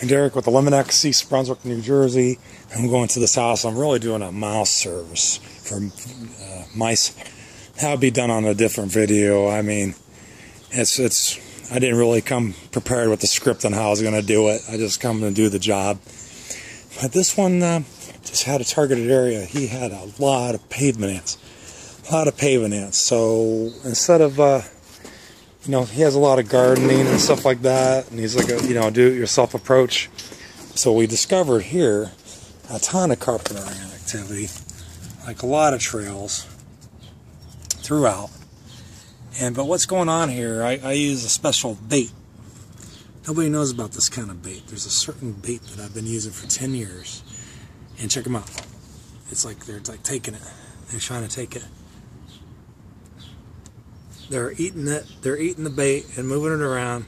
Derek with Eliminex, East Brunswick, New Jersey. I'm going to this house. I'm really doing a mouse service for mice. That would be done on a different video. I mean, I didn't really come prepared with the script on how I was going to do it. I just come and do the job. But this one just had a targeted area. He had a lot of pavement ants. So instead of you know, he has a lot of gardening and stuff like that, and he's like a, you know, do-it-yourself approach. So we discovered here a ton of carpenter ant activity, like a lot of trails throughout. But what's going on here? I use a special bait. Nobody knows about this kind of bait. There's a certain bait that I've been using for 10 years, and check them out. It's like they're like taking it. They're trying to take it. They're eating it. They're eating the bait and moving it around,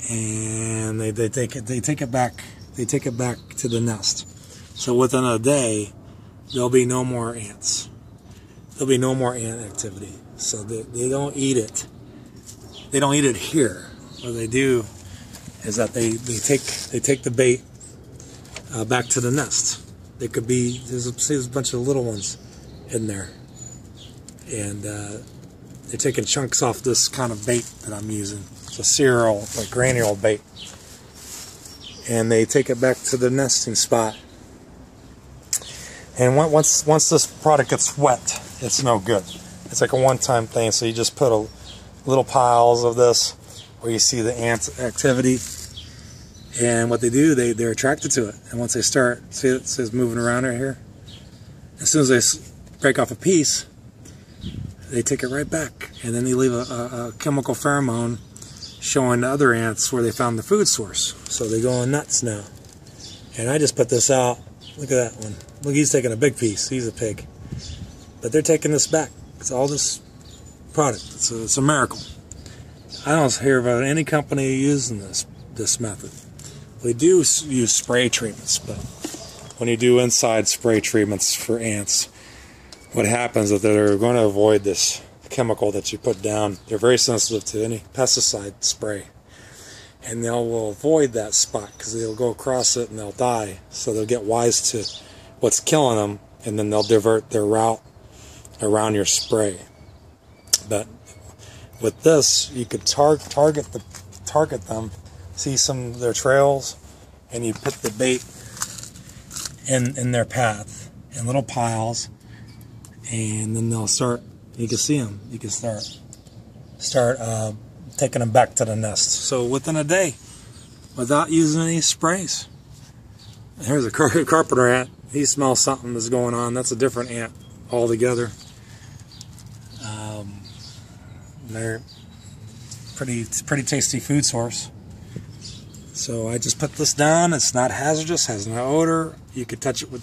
and they take it back. They take it back to the nest. So within a day, there'll be no more ants. There'll be no more ant activity. So they don't eat it. They don't eat it here. What they do is that they take the bait back to the nest. They could be there's a bunch of little ones in there. And they're taking chunks off this kind of bait that I'm using. It's a cereal, like granule bait. And they take it back to the nesting spot. And once this product gets wet, it's no good. It's like a one-time thing. So you just put little piles of this where you see the ant activity. And what they do, they're attracted to it. And once they start, see it says moving around right here? As soon as they break off a piece, they take it right back, and then they leave a chemical pheromone showing the other ants where they found the food source. So they're going nuts now. And I just put this out. Look at that one. Look, he's taking a big piece. He's a pig. But they're taking this back. It's all this product. It's a miracle. I don't hear about any company using this method. We do use spray treatments, but when you do inside spray treatments for ants, what happens is that they're going to avoid this chemical that you put down. They're very sensitive to any pesticide spray. And will avoid that spot because they'll go across it and they'll die. So they'll get wise to what's killing them, and then they'll divert their route around your spray. But with this, you could target them, see some of their trails, and you put the bait in their path in little piles. And then they'll start, you can see them, you can start taking them back to the nest. So within a day, without using any sprays. Here's a carpenter ant. He smells something that's going on. That's a different ant altogether. They're pretty tasty food source. So I just put this down. It's not hazardous, has no odor. You could touch it with,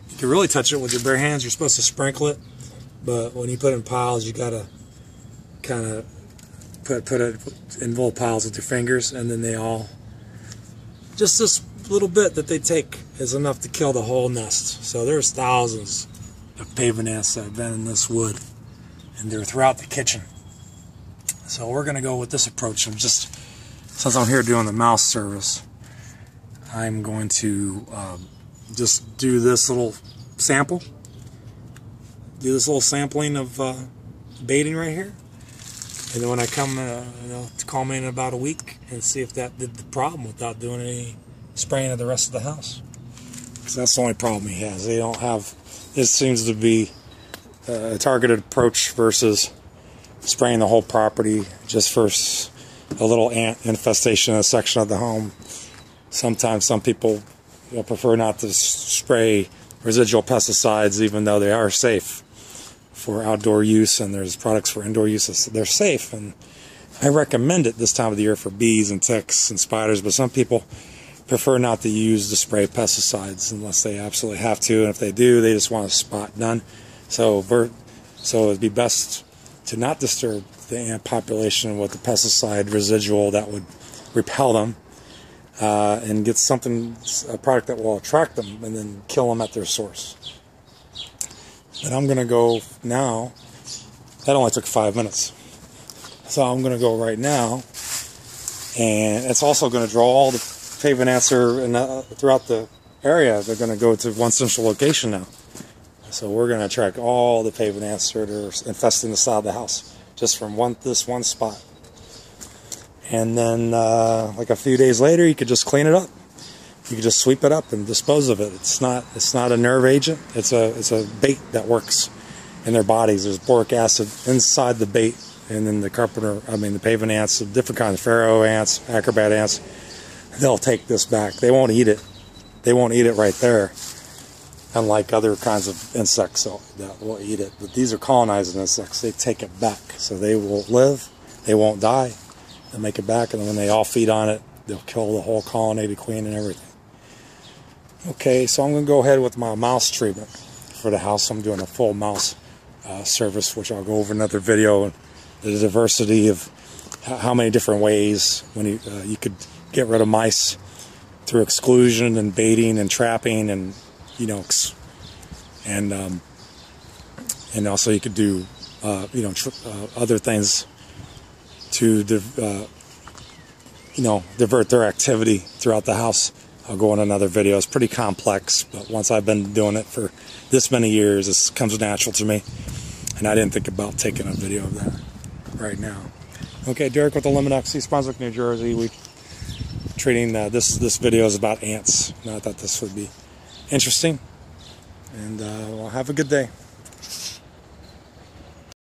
you can really touch it with your bare hands. You're supposed to sprinkle it, but when you put it in piles, you gotta kind of put it in little piles with your fingers, and then they all, just this little bit that they take is enough to kill the whole nest. So there's thousands of pavement ants that have been in this wood, and they're throughout the kitchen. So we're gonna go with this approach. Since I'm here doing the mouse service, I'm going to just do this little sample. Do this little sampling of baiting right here. And then when I come, to call me in about a week and see if that did the problem without doing any spraying of the rest of the house. Because that's the only problem he has. They don't have, this seems to be a targeted approach versus spraying the whole property just for a little ant infestation in a section of the home. Sometimes some people prefer not to spray residual pesticides, even though they are safe for outdoor use, and there's products for indoor use. They're safe, and I recommend it this time of the year for bees and ticks and spiders, but some people prefer not to use the spray pesticides unless they absolutely have to, and if they do, they just want a spot done. So it'd be best to not disturb the ant population with the pesticide residual that would repel them, and get a product that will attract them and then kill them at their source. But I'm going to go now. That only took 5 minutes. So I'm going to go right now And it's also going to draw all the pavement ants throughout the area. They're going to go to one central location now. So we're going to attract all the pavement ants that are infesting the side of the house, just from this one spot. And then, like a few days later, you could just clean it up. You could just sweep it up and dispose of it. It's not a nerve agent. It's a bait that works in their bodies. There's boric acid inside the bait, and then the pavement ants, different kinds of pharaoh ants, acrobat ants, they'll take this back. They won't eat it. They won't eat it right there, unlike other kinds of insects that will eat it. But these are colonizing insects. They take it back, so they will live. They won't die. They'll make it back, and then when they all feed on it, they'll kill the whole colony, the queen, and everything. Okay, so I'm going to go ahead with my mouse treatment for the house. I'm doing a full mouse service, which I'll go over in another video. And the diversity of how many different ways when you could get rid of mice through exclusion and baiting and trapping, and and also you could do other things to divert their activity throughout the house. I'll go in another video. It's pretty complex, but once I've been doing it for this many years, this comes natural to me, and I didn't think about taking a video of that right now. Okay, Derek with Eliminex, East Brunswick, New Jersey. We're treating this video is about ants. And I thought this would be interesting, and well, have a good day.